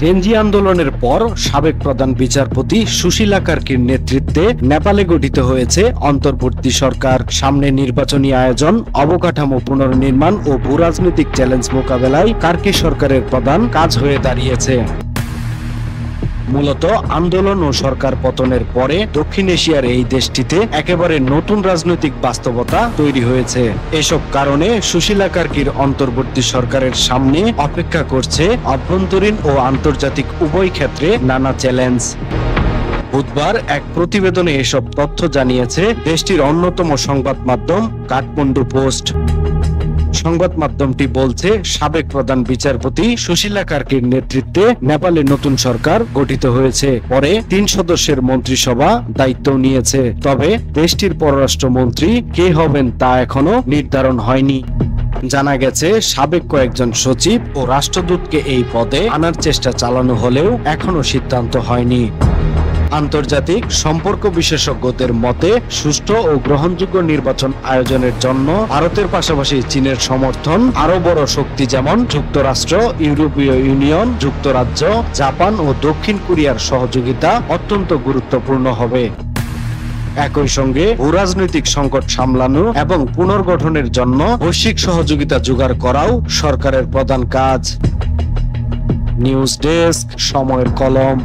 Gen Z আন্দোলনের পর সাবেক প্রধান বিচারপতি সুশীলা কার্কির নেতৃত্বে নেপালে গঠিত হয়েছে অন্তর্বর্তী সরকার। সামনে নির্বাচনী আয়োজন, অবকাঠামো পুনর্নির্মাণ ও ভূরাজনৈতিক চ্যালেঞ্জ মোকাবেলায় কার্কি সরকারের প্রধান কাজ হয়ে দাঁড়িয়েছে। মূলত আন্দোলন ও সরকার পতনের পরে দক্ষিণ এশিয়ার এই দেশটিতে একেবারে নতুন রাজনৈতিক বাস্তবতা তৈরি হয়েছে। এসব কারণে সুশীলা কার্কির অন্তর্বর্তী সরকারের সামনে অপেক্ষা করছে অভ্যন্তরীণ ও আন্তর্জাতিক উভয় ক্ষেত্রে নানা চ্যালেঞ্জ। বুধবার এক প্রতিবেদনে এসব তথ্য জানিয়েছে দেশটির অন্যতম সংবাদ মাধ্যম কাঠমান্ডু পোস্ট। সংবাদ মাধ্যমটি বলছে, সাবেক প্রধান বিচারপতি সুশীলা কার্কির নেতৃত্বে নেপালে নতুন সরকার গঠিত হয়েছে। পরে 3 সদস্যের মন্ত্রিসভা দায়িত্ব নিয়েছে। তবে দেশটির পররাষ্ট্রমন্ত্রী কে হবেন তা এখনো নির্ধারণ হয়নি। জানা গেছে, সাবেক কয়েকজন সচিব ও রাষ্ট্রদূতকে এই পদে আনার চেষ্টা চালানো হলেও এখনো সিদ্ধান্ত হয়নি। আন্তর্জাতিক সম্পর্ক বিশেষজ্ঞদের মতে, সুষ্ঠু ও গ্রহণযোগ্য নির্বাচন আয়োজনের জন্য ভারতের পাশাপাশি চীনের সমর্থন, আরো বড় শক্তি যেমন যুক্তরাষ্ট্র, ইউরোপীয় ইউনিয়ন, যুক্তরাজ্য, জাপান ও দক্ষিণ কোরিয়ার সহযোগিতা অত্যন্ত গুরুত্বপূর্ণ হবে। একই সঙ্গে ভূরাজনৈতিক সংকট সামলানো এবং পুনর্গঠনের জন্য বৈশ্বিক সহযোগিতা জোগাড় করাও সরকারের প্রধান কাজ। নিউজ ডেস্ক, সময়ের কলম।